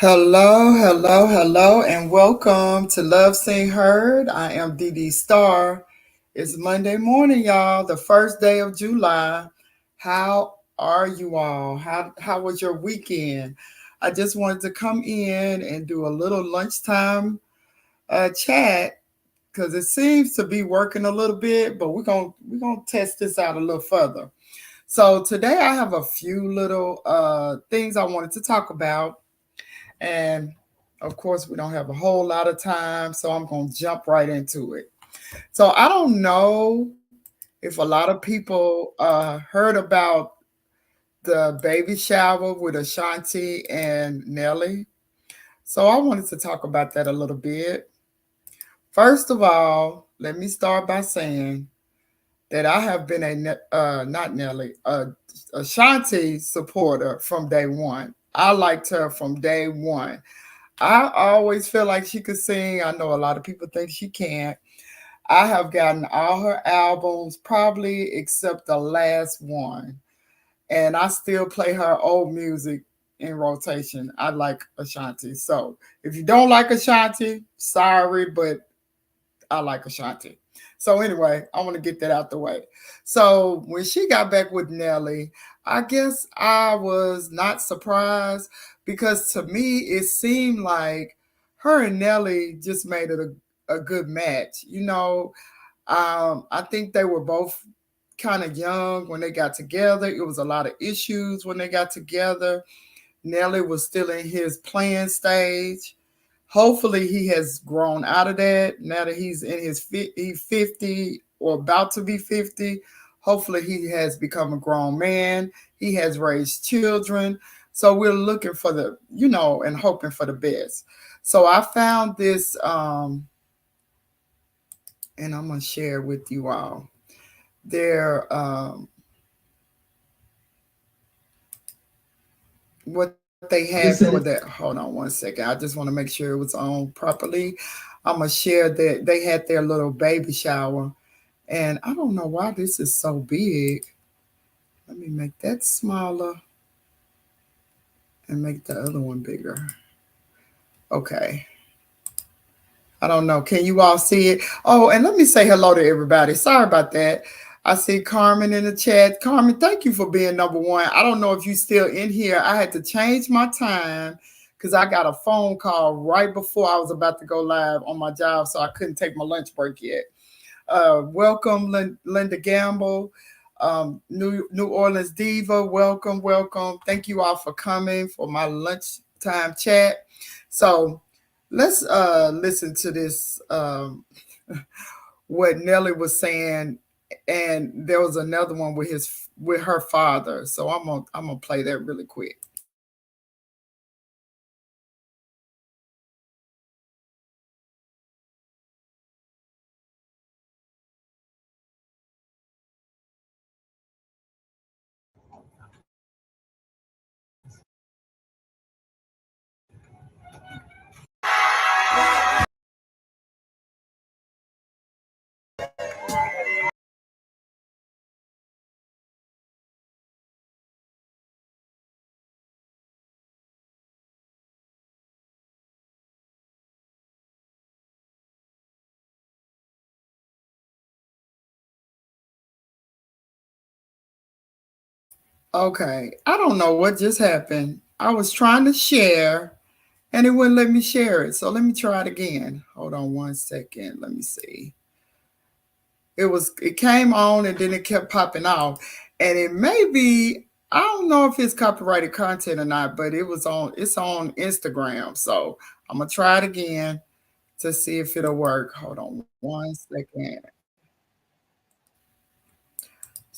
Hello, hello, hello, and welcome to Love Sing Heard. I am Dee Dee Star. It's Monday morning, y'all, the first day of July. How are you all? How was your weekend? I just wanted to come in and do a little lunchtime chat because it seems to be working a little bit, but we're gonna test this out a little further. So today I have a few little things I wanted to talk about. And of course, we don't have a whole lot of time, so I'm going to jump right into it. So I don't know if a lot of people heard about the baby shower with Ashanti and Nelly. So I wanted to talk about that a little bit. First of all, let me start by saying that I have been not Nelly, Ashanti supporter from day one. I liked her from day one. I always feel like she could sing. I know a lot of people think she can't. I have gotten all her albums, probably except the last one. And I still play her old music in rotation. I like Ashanti. So if you don't like Ashanti, sorry, but I like Ashanti. So anyway, I want to get that out the way. So when she got back with Nelly, I guess I was not surprised because to me it seemed like her and Nelly just made it a good match. I think they were both kind of young when they got together. It was a lot of issues when they got together. Nelly was still in his playing stage. Hopefully, he has grown out of that now that he's in he's 50 or about to be 50. Hopefully, he has become a grown man. He has raised children. So we're looking for and hoping for the best. So I found this, and I'm gonna share with you all. Their what they had for He that. said, Hold on one second. I just want to make sure it was on properly. I'm gonna share that they had their little baby shower, and I don't know why this is so big. Let me make that smaller and make the other one bigger. Okay. I don't know. Can you all see it? Oh, and let me say hello to everybody. Sorry about that. I see Carmen in the chat. Carmen, thank you for being number one. I don't know if you're still in here. I had to change my time because I got a phone call right before I was about to go live on my job, so I couldn't take my lunch break yet. Welcome, Linda Gamble, New Orleans Diva. Welcome, welcome. Thank you all for coming for my lunchtime chat. So let's listen to this. What Nelly was saying, and there was another one with her father. So I'm gonna play that really quick. Okay, I don't know what just happened. I was trying to share and it wouldn't let me share it. So let me try it again. Hold on one second. Let me see. It came on and then it kept popping off. And it may be, I don't know if it's copyrighted content or not, but it's on Instagram. So I'm gonna try it again to see if it'll work. Hold on one second.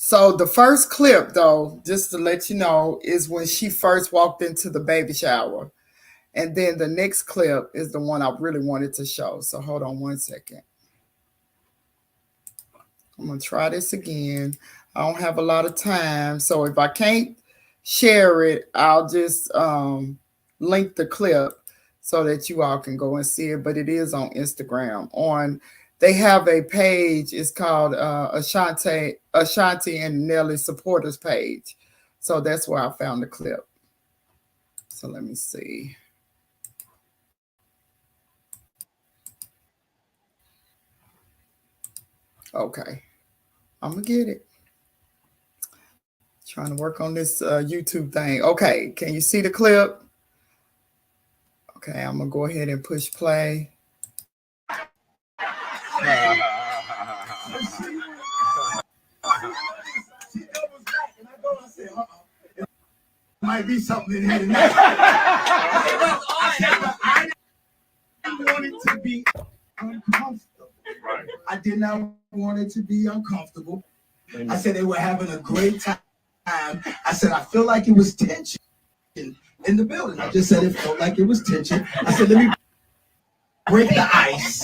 So the first clip though, just to let you know, is when she first walked into the baby shower. And then the next clip is the one I really wanted to show. So hold on one second. I'm gonna try this again. I don't have a lot of time, so if I can't share it, I'll just link the clip so that you all can go and see it. But it is on Instagram. They have a page. It's called Ashanti and Nelly supporters page. So that's where I found the clip. So let me see. Okay, I'm gonna get it. Trying to work on this YouTube thing. Okay, can you see the clip? Okay, I'm gonna go ahead and push play. Might be something in here tonight. I wanted to be uncomfortable. Right. I did not want it to be uncomfortable. I said they were having a great time. I said I feel like it was tension in the building. I just said it felt like it was tension. I said let me break the ice.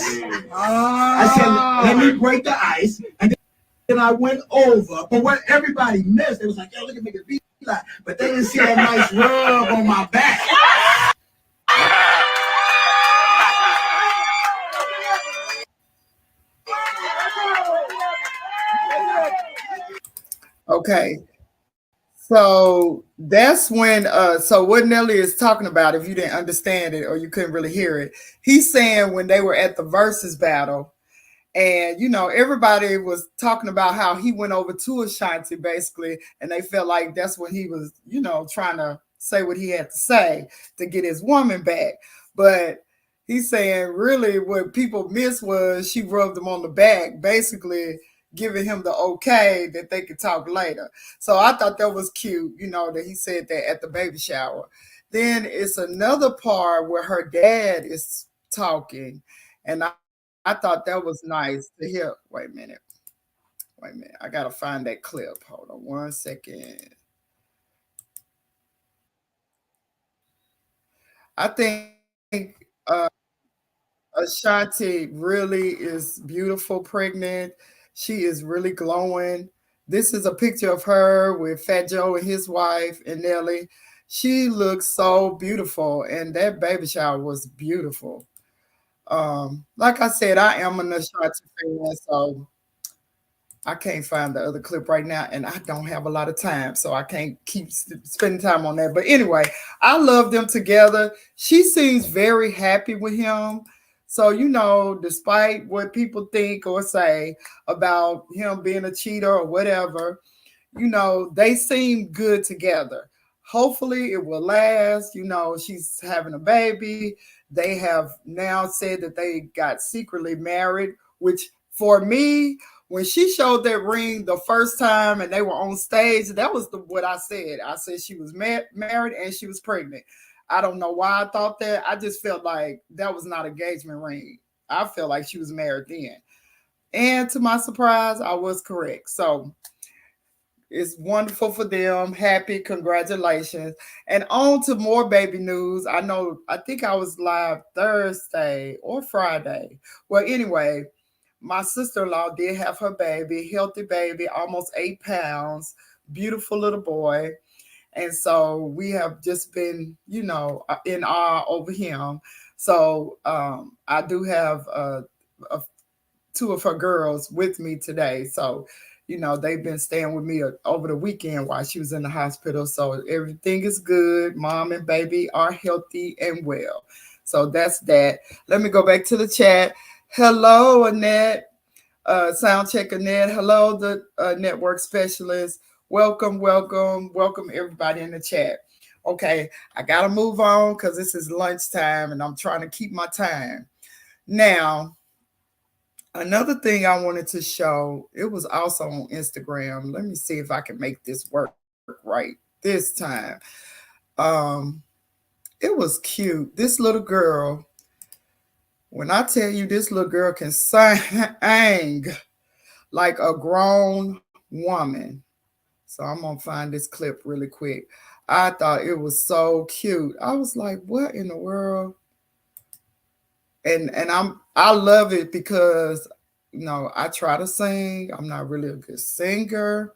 I said let me break the ice, and then I went over. But what everybody missed, they was like, "Yo, look at me, be like," but they didn't see that nice rub on my back. Okay, so that's when so what Nelly is talking about, if you didn't understand it or you couldn't really hear it, he's saying when they were at the versus battle, and everybody was talking about how he went over to Ashanti basically, and they felt like that's when he was, trying to say what he had to say to get his woman back. But he's saying really what people missed was she rubbed him on the back, basically giving him the okay that they could talk later. So I thought that was cute, that he said that at the baby shower. Then it's another part where her dad is talking, and I thought that was nice to hear. Wait a minute. Wait a minute. I gotta find that clip. Hold on 1 second. I think Ashanti really is beautiful, pregnant. She is really glowing. This is a picture of her with Fat Joe and his wife and Nelly. She looks so beautiful, and that baby shower was beautiful. Like I said, I am an Ashanti fan, so I can't find the other clip right now, and I don't have a lot of time, so I can't keep spending time on that. But anyway, I love them together. She seems very happy with him. So, despite what people think or say about him being a cheater or whatever, they seem good together. Hopefully, it will last. She's having a baby. They have now said that they got secretly married, which for me, when she showed that ring the first time and they were on stage, that was what I said. I said she was married and she was pregnant. I don't know why I thought that. I just felt like that was not an engagement ring. I felt like she was married then. And to my surprise, I was correct. So it's wonderful for them. Happy, congratulations. And on to more baby news. I think I was live Thursday or Friday. Well, anyway, my sister-in-law did have her baby, healthy baby, almost 8 pounds, beautiful little boy. And so we have just been, in awe over him. So I do have a two of her girls with me today. So, they've been staying with me over the weekend while she was in the hospital. So everything is good. Mom and baby are healthy and well. So that's that. Let me go back to the chat. Hello, Annette. Sound check Annette. Hello, the network specialist. Welcome, welcome, welcome everybody in the chat. Okay, I gotta move on because this is lunchtime and I'm trying to keep my time. Now, another thing I wanted to show, it was also on Instagram. Let me see if I can make this work right this time. Um, it was cute. This little girl, when I tell you this little girl can sing like a grown woman. So I'm gonna find this clip really quick. I thought it was so cute. I was like, what in the world? And I love it because I try to sing. I'm not really a good singer.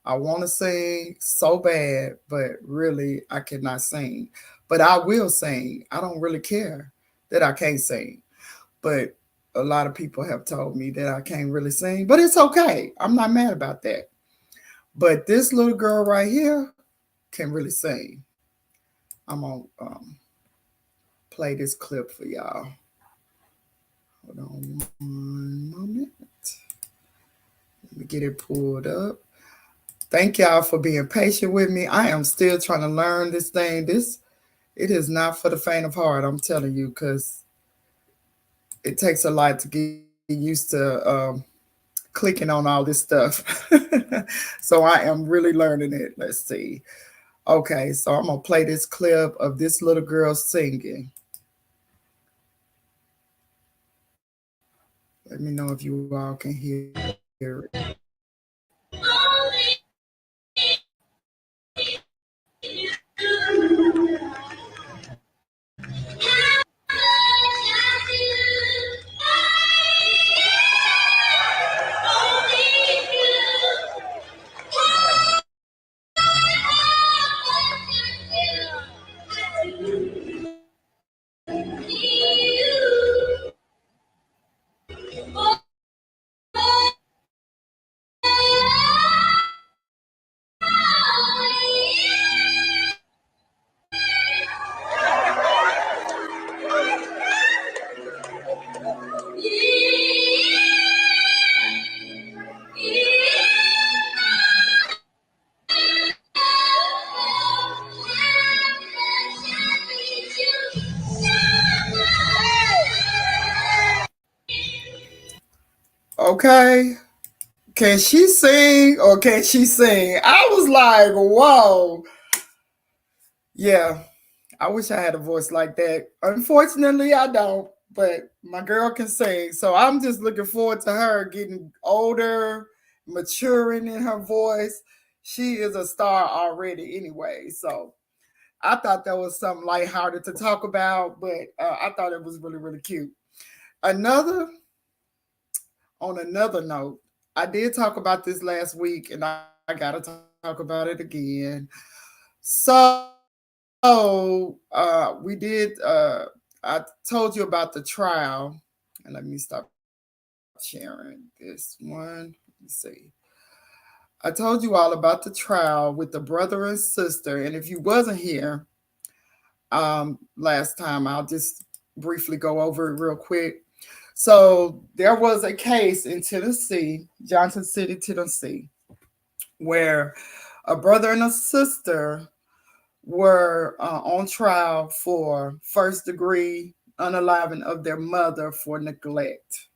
I want to sing so bad, but really I cannot sing. But I will sing. I don't really care that I can't sing. But a lot of people have told me that I can't really sing, but it's okay. I'm not mad about that. But this little girl right here can really sing. I'm gonna play this clip for y'all. Hold on one moment. Let me get it pulled up. Thank y'all for being patient with me. I am still trying to learn this thing. It is not for the faint of heart, I'm telling you, because it takes a lot to get used to clicking on all this stuff. So I am really learning it. Let's see. Okay, so I'm gonna play this clip of this little girl singing. Let me know if you all can hear it. Okay. Can she sing or can she sing? I was like, whoa. Yeah, I wish I had a voice like that. Unfortunately, I don't, but my girl can sing. So I'm just looking forward to her getting older, maturing in her voice. She is a star already anyway. So I thought that was something lighthearted to talk about, but I thought it was really, really cute. Another, on another note, I did talk about this last week and I got to talk about it again. So we did, I told you about the trial. And let me stop sharing this one. Let me see. I told you all about the trial with the brother and sister. And if you wasn't here last time, I'll just briefly go over it real quick. So there was a case in Tennessee, Johnson City, Tennessee, where a brother and a sister were on trial for first degree unaliving of their mother for neglect.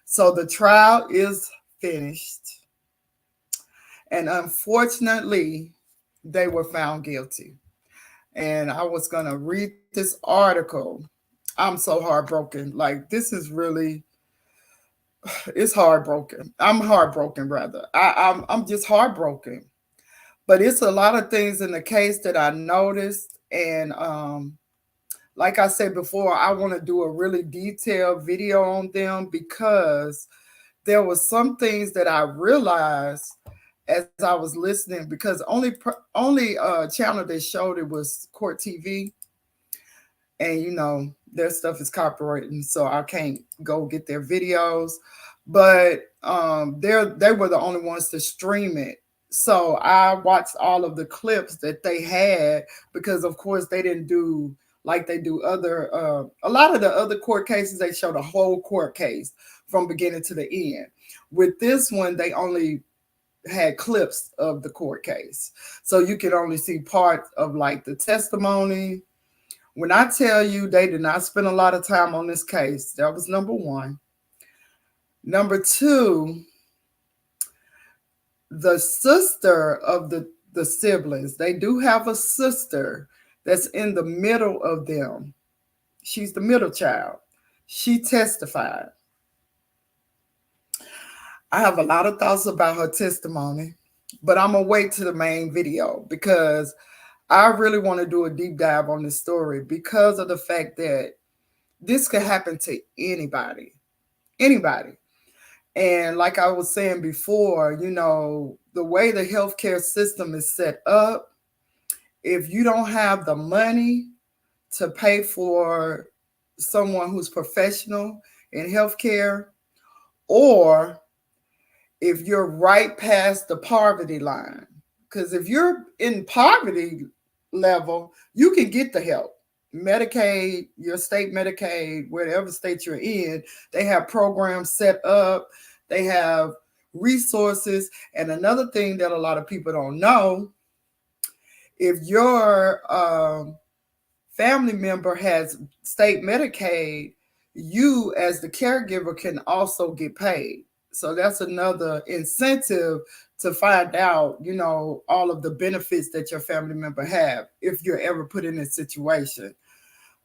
So the trial is finished, and unfortunately, they were found guilty. And I was going to read this article. I'm so heartbroken. Like, this is really, it's heartbroken. I'm heartbroken, rather. I'm just heartbroken. But it's a lot of things in the case that I noticed. And like I said before, I want to do a really detailed video on them because there was some things that I realized as I was listening, because only channel that showed it was Court TV, and their stuff is copyrighted, so I can't go get their videos. But they were the only ones to stream it. So I watched all of the clips that they had because, of course, they didn't do like they do other a lot of the other court cases. They show the whole court case from beginning to the end. With this one, they only had clips of the court case, so you could only see part of like the testimony. When I tell you they did not spend a lot of time on this case, that was number one. Number two, the sister of the siblings, they do have a sister that's in the middle of them. She's the middle child. She testified. I have a lot of thoughts about her testimony, but I'm going to wait to the main video because I really want to do a deep dive on this story because of the fact that this could happen to anybody. Anybody. And like I was saying before, the way the healthcare system is set up, if you don't have the money to pay for someone who's professional in healthcare, or if you're right past the poverty line, because if you're in poverty level, you can get the help. Medicaid, your state Medicaid, whatever state you're in, they have programs set up. They have resources. And another thing that a lot of people don't know, if your family member has state Medicaid, you as the caregiver can also get paid. So that's another incentive to find out, all of the benefits that your family member have if you're ever put in a situation.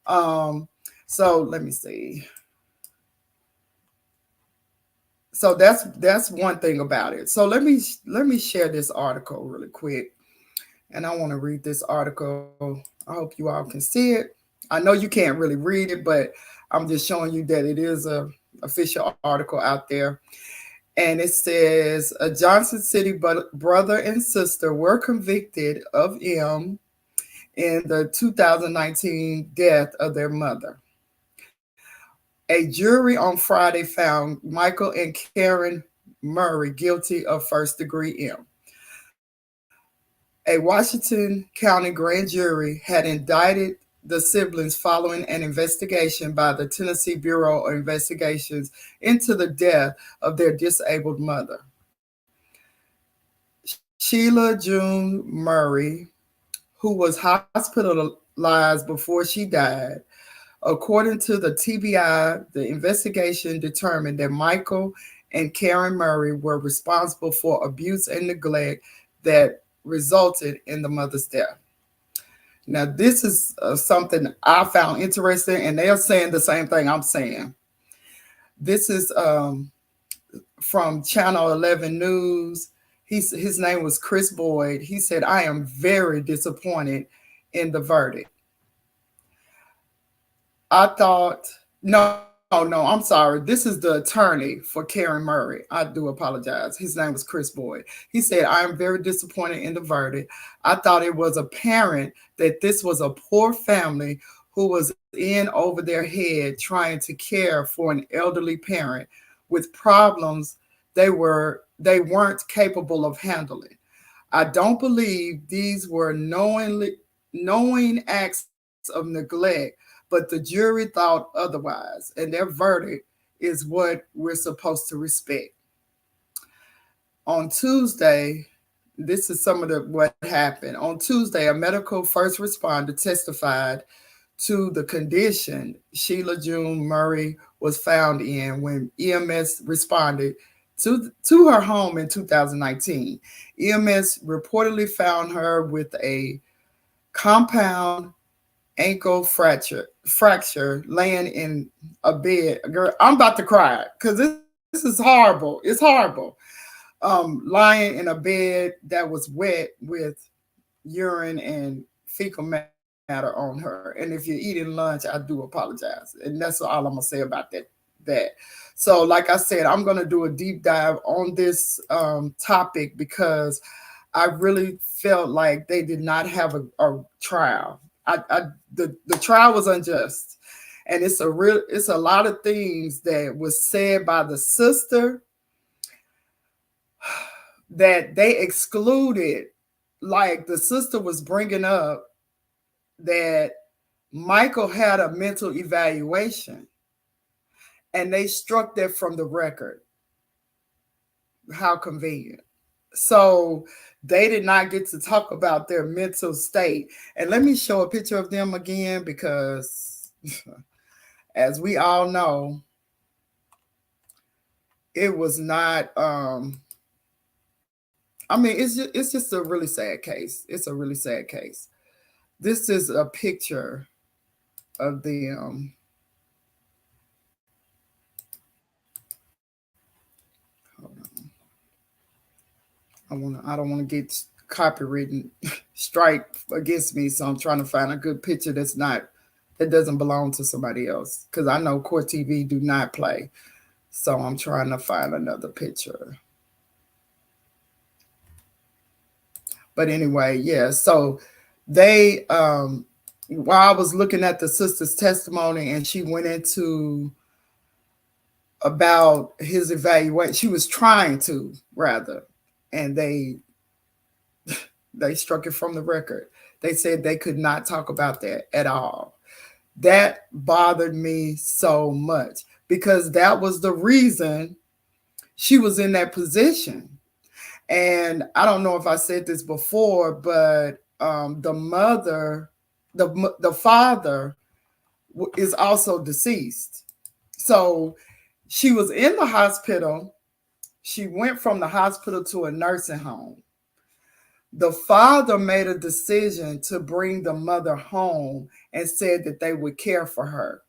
Um, so let me see. So that's one thing about it. So let me share this article really quick, and I want to read this article. I hope you all can see it. I know you can't really read it, but I'm just showing you that it is a official article out there. And it says a Johnson City brother and sister were convicted of M in the 2019 death of their mother. A jury on Friday found Michael and Karen Murray guilty of first degree M. A Washington County grand jury had indicted the siblings following an investigation by the Tennessee Bureau of Investigations into the death of their disabled mother. Sheila June Murray, who was hospitalized before she died. According to the TBI, the investigation determined that Michael and Karen Murray were responsible for abuse and neglect that resulted in the mother's death. Now, this is something I found interesting, and they are saying the same thing I'm saying. This is from Channel 11 News. His name was Chris Boyd. He said, I am very disappointed in the verdict. I thought, no, I'm sorry. This is the attorney for Karen Murray. I do apologize. His name was Chris Boyd. He said, I am very disappointed in the verdict. I thought it was apparent that this was a poor family who was in over their head trying to care for an elderly parent with problems they weren't capable of handling. I don't believe these were knowing acts of neglect, but the jury thought otherwise, and their verdict is what we're supposed to respect. On Tuesday, this is some of the what happened. On Tuesday, a medical first responder testified to the condition Sheila June Murray was found in when EMS responded to her home in 2019. EMS reportedly found her with a compound ankle fracture laying in a bed. Girl, I'm about to cry because this is horrible. It's horrible. Lying in a bed that was wet with urine and fecal matter on her. And if you're eating lunch, I do apologize. And that's all I'm gonna say about that. So, like I said, I'm gonna do a deep dive on this topic because I really felt like they did not have a trial. The trial was unjust, and it's a lot of things that was said by the sister that they excluded. Like the sister was bringing up that Michael had a mental evaluation, and they struck that from the record. How convenient. So they did not get to talk about their mental state. And let me show a picture of them again because, as we all know, it was not. I mean, it's just a really sad case. It's a really sad case. This is a picture of them. Hold on. I don't want to get copywritten strike against me, so I'm trying to find a good picture that doesn't belong to somebody else because I know Court TV do not play. So I'm trying to find another picture. But anyway, yeah. So they while I was looking at the sister's testimony and she went into about his evaluation, she was trying to rather, and they struck it from the record. They said they could not talk about that at all. That bothered me so much because that was the reason she was in that position. And I don't know if I said this before, but the mother, the father is also deceased. So she was in the hospital. She went from the hospital to a nursing home. The father made a decision to bring the mother home and said that they would care for her.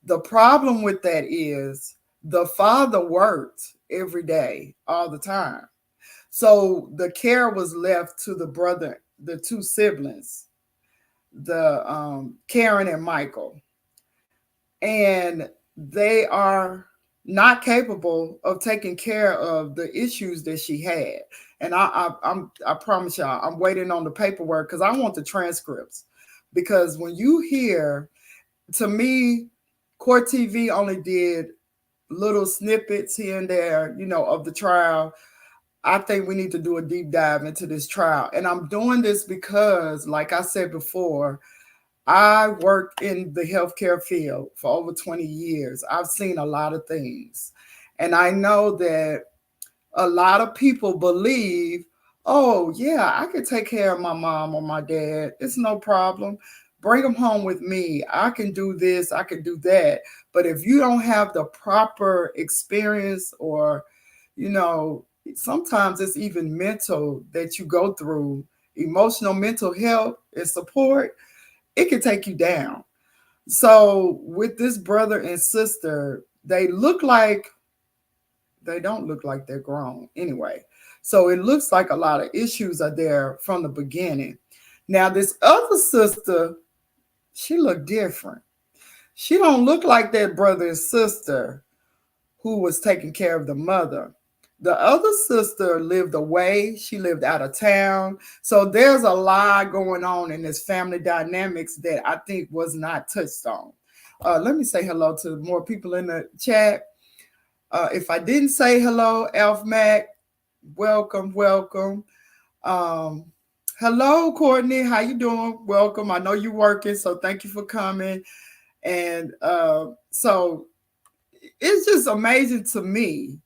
The problem with that is the father worked every day, all the time. So the care was left to the brother, the two siblings, the Karen and Michael, and they are not capable of taking care of the issues that she had. And I promise y'all, I'm waiting on the paperwork because I want the transcripts. Because when you hear, to me, Court TV only did little snippets here and there, of the trial. I think we need to do a deep dive into this trial. And I'm doing this because, like I said before, I worked in the healthcare field for over 20 years. I've seen a lot of things. And I know that a lot of people believe, oh, yeah, I could take care of my mom or my dad. It's no problem. Bring them home with me. I can do this, I can do that. But if you don't have the proper experience, or, you know, sometimes it's even mental that you go through, emotional, mental health and support, it can take you down. So with this brother and sister, they don't look like they're grown anyway. So it looks like a lot of issues are there from the beginning. Now this other sister, she looked different. She don't look like that brother and sister who was taking care of the mother. The other sister lived away. She lived out of town. So there's a lot going on in this family dynamics that I think was not touched on. Let me say hello to more people in the chat. If I didn't say hello, Elf Mac, welcome, welcome. Um, Hello, Courtney. How you doing? Welcome. I know you're working, so thank you for coming. And so it's just amazing to me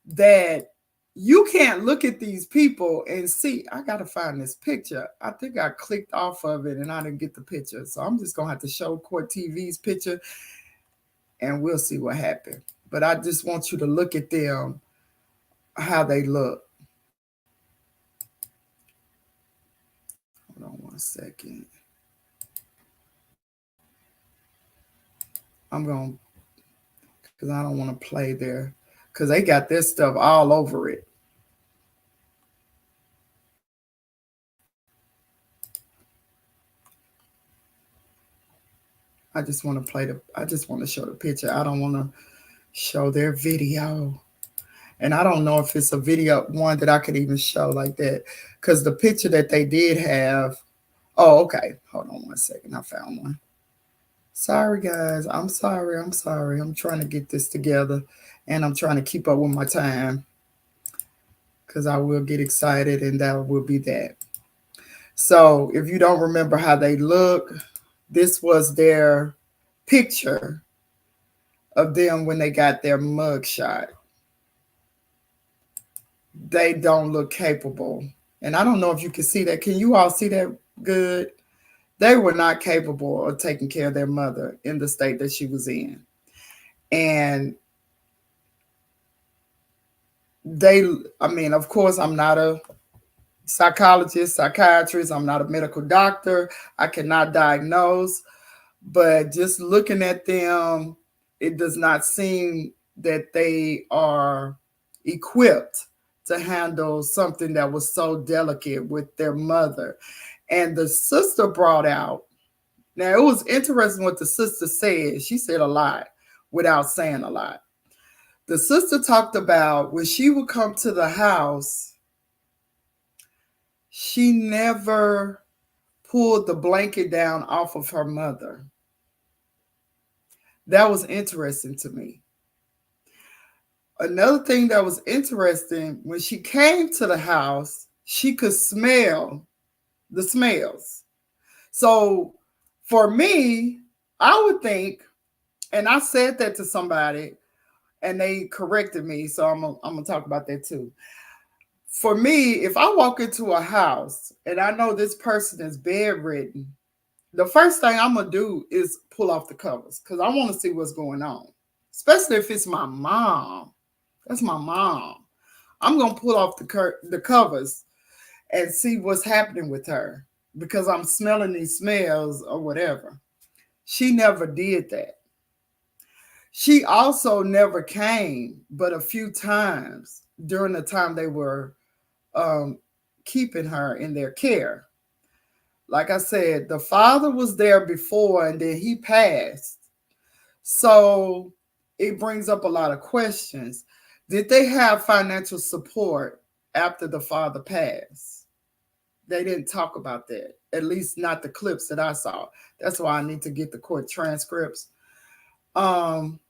that you can't look at these people and see. I gotta find this picture. I think I clicked off of it and I didn't get the picture. So I'm just gonna have to show Court TV's picture and we'll see what happened. But I just want you to look at them, how they look. Hold on one second. I'm gonna, because I don't want to play there, because they got this stuff all over it. I just want to play the. I just want to show the picture. I don't want to show their video. And I don't know if it's a video one that I could even show like that. Because the picture that they did have. Oh, okay. Hold on one second. I found one. Sorry, guys. I'm sorry. I'm sorry. I'm trying to get this together. And I'm trying to keep up with my time. Because I will get excited and that will be that. So if you don't remember how they look, this was their picture of them when they got their mug shot. They don't look capable. And I don't know if you can see that. Can you all see that good? They were not capable of taking care of their mother in the state that she was in. And they, I mean, of course, I'm not a psychologist, psychiatrist, I'm not a medical doctor, I cannot diagnose, but just looking at them, it does not seem that they are equipped to handle something that was so delicate with their mother. And the sister brought out, now it was interesting what the sister said. She said a lot without saying a lot. The sister talked about when she would come to the house, she never pulled the blanket down off of her mother. That was interesting to me. Another thing that was interesting, when she came to the house, she could smell the smells. So for me, I would think, and I said that to somebody, and they corrected me, so I'm gonna talk about that too. For me, if I walk into a house and I know this person is bedridden, the first thing I'm gonna do is pull off the covers because I want to see what's going on. Especially if it's my mom. That's my mom. I'm gonna pull off the covers and see what's happening with her because I'm smelling these smells or whatever. She never did that. She also never came, but a few times during the time they were um, keeping her in their care. Like I said, the father was there before and then he passed. So it brings up a lot of questions. Did they have financial support after the father passed? They didn't talk about that, at least not the clips that I saw. That's why I need to get the court transcripts. Um,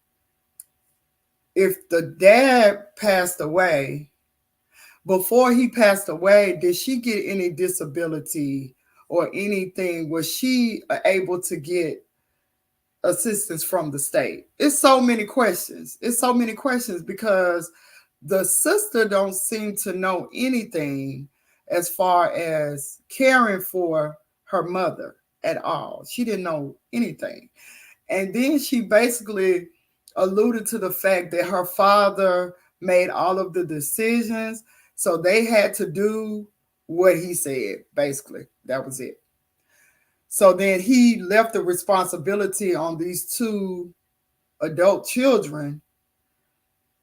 if the dad passed away, before he passed away, did she get any disability or anything? Was she able to get assistance from the state? It's so many questions. It's so many questions because the sister don't seem to know anything as far as caring for her mother at all. She didn't know anything. And then she basically alluded to the fact that her father made all of the decisions. So they had to do what he said, basically. That was it. So then he left the responsibility on these two adult children,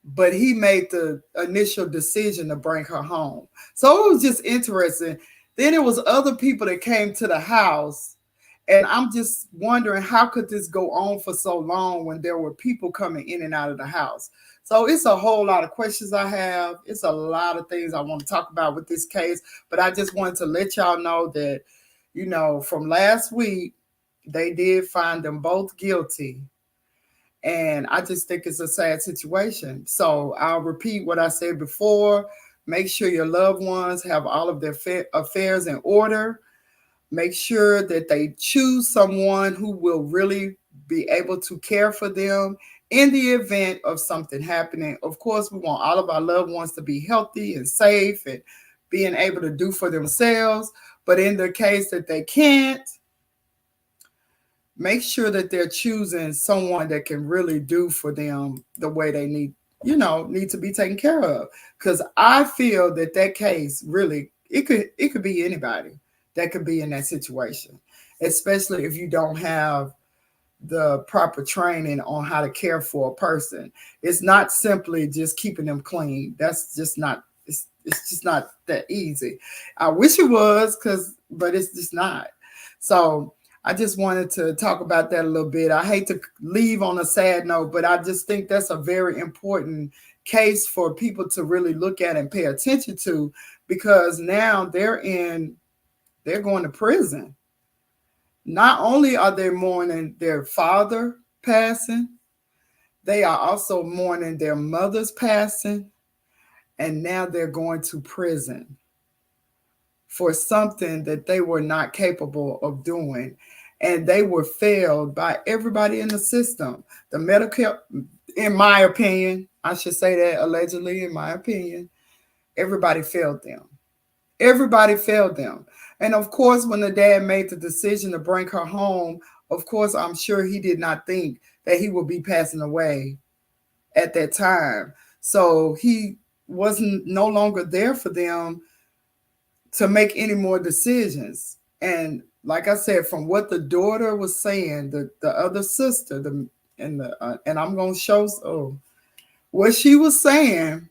but he made the initial decision to bring her home. So it was just interesting. Then it was other people that came to the house, and I'm just wondering how could this go on for so long when there were people coming in and out of the house. So it's a whole lot of questions I have. It's a lot of things I want to talk about with this case, but I just wanted to let y'all know that, from last week, they did find them both guilty, and I just think it's a sad situation. So I'll repeat what I said before. Make sure your loved ones have all of their affairs in order. Make sure that they choose someone who will really be able to care for them in the event of something happening. Of course, we want all of our loved ones to be healthy and safe and being able to do for themselves. But in the case that they can't, make sure that they're choosing someone that can really do for them the way they need to be taken care of. Because I feel that case really, it could be anybody that could be in that situation, especially if you don't have the proper training on how to care for a person. It's not simply just keeping them clean. That's just not. It's just not that easy. I wish it was, but it's just not. So I just wanted to talk about that a little bit. I hate to leave on a sad note, but I just think that's a very important case for people to really look at and pay attention to, because now they're going to prison. Not only are they mourning their father passing, they are also mourning their mother's passing, and now they're going to prison for something that they were not capable of doing. And they were failed by everybody in the system. The medical, in my opinion, I should say that allegedly, in my opinion, everybody failed them. Everybody failed them. And of course, when the dad made the decision to bring her home, of course, I'm sure he did not think that he would be passing away at that time. So he wasn't no longer there for them to make any more decisions. And like I said, from what the daughter was saying, the other sister, and I'm gonna show what she was saying.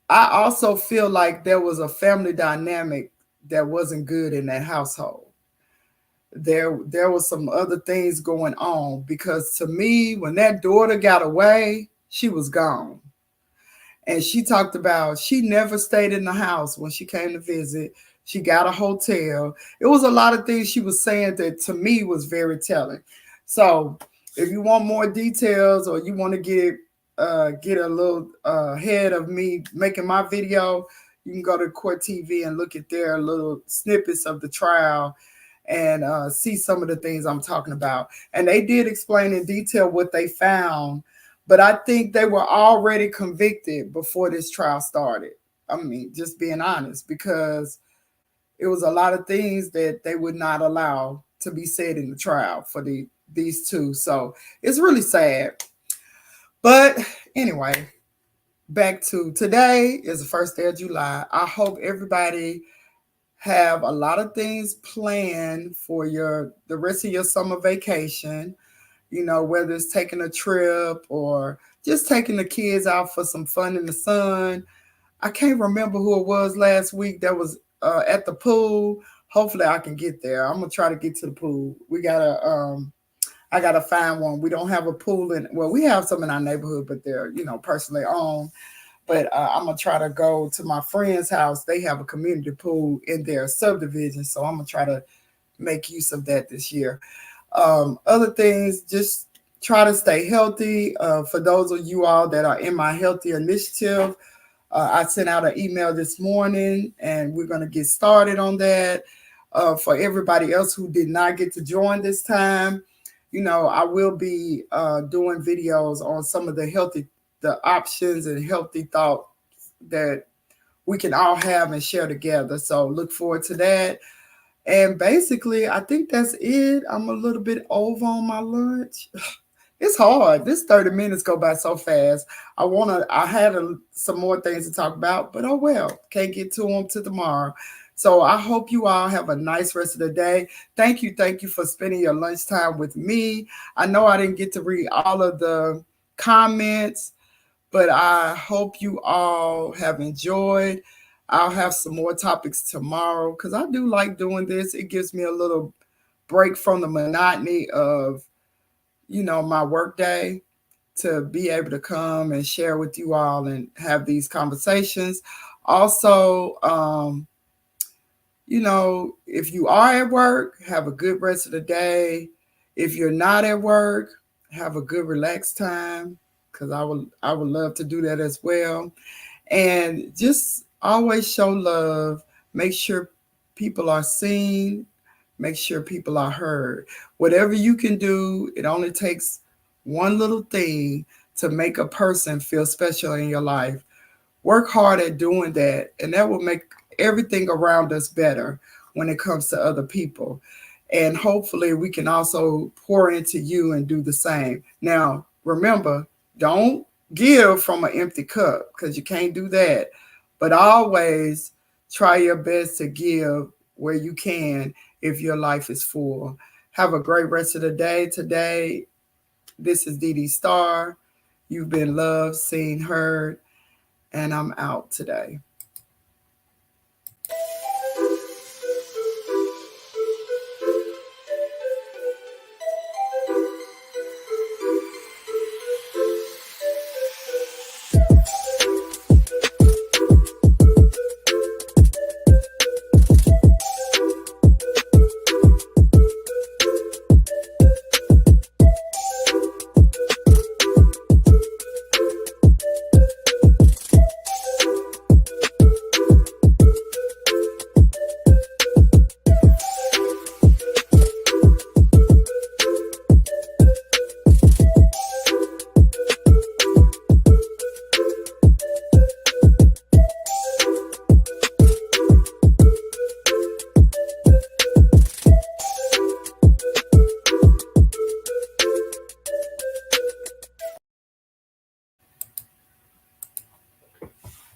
I also feel like there was a family dynamic that wasn't good in that household. There was some other things going on, because to me, when that daughter got away, she was gone. And she talked about she never stayed in the house when she came to visit. She got a hotel. It was a lot of things she was saying that to me was very telling. So if you want more details, or you want to get a little ahead of me making my video, you can go to Court TV and look at their little snippets of the trial and see some of the things I'm talking about. And they did explain in detail what they found But I think they were already convicted before this trial started. I mean, just being honest, because it was a lot of things that they would not allow to be said in the trial for these two. So it's really sad. But anyway, back to today is the first day of July. I hope everybody have a lot of things planned for the rest of your summer vacation. You know, whether it's taking a trip or just taking the kids out for some fun in the sun. I can't remember who it was last week that was at the pool. Hopefully, I can get there. I'm gonna try to get to the pool. I gotta find one. We don't have a pool in. Well, we have some in our neighborhood, but they're personally owned. But I'm gonna try to go to my friend's house. They have a community pool in their subdivision, so I'm gonna try to make use of that this year. Other things, just try to stay healthy. For those of you all that are in my healthy initiative, I sent out an email this morning, and we're going to get started on that. For everybody else who did not get to join this time, I will be doing videos on some of the options and healthy thoughts that we can all have and share together. So look forward to that. And basically, I think that's it. I'm a little bit over on my lunch. It's hard. This 30 minutes go by so fast. I had some more things to talk about, but oh well, can't get to them till tomorrow. So I hope you all have a nice rest of the day. Thank you for spending your lunchtime with me. I know I didn't get to read all of the comments, but I hope you all have enjoyed. I'll have some more topics tomorrow because I do like doing this. It gives me a little break from the monotony of, my work day, to be able to come and share with you all and have these conversations. Also, if you are at work, have a good rest of the day. If you're not at work, have a good relaxed time because I would love to do that as well. And just always show love. Make sure people are seen. Make sure people are heard. Whatever you can do, it only takes one little thing to make a person feel special in your life. Work hard at doing that, and that will make everything around us better when it comes to other people. And hopefully, we can also pour into you and do the same. Now, remember, don't give from an empty cup because you can't do that. But always try your best to give where you can if your life is full. Have a great rest of the day today. This is Dee Dee Star. You've been loved, seen, heard, and I'm out today.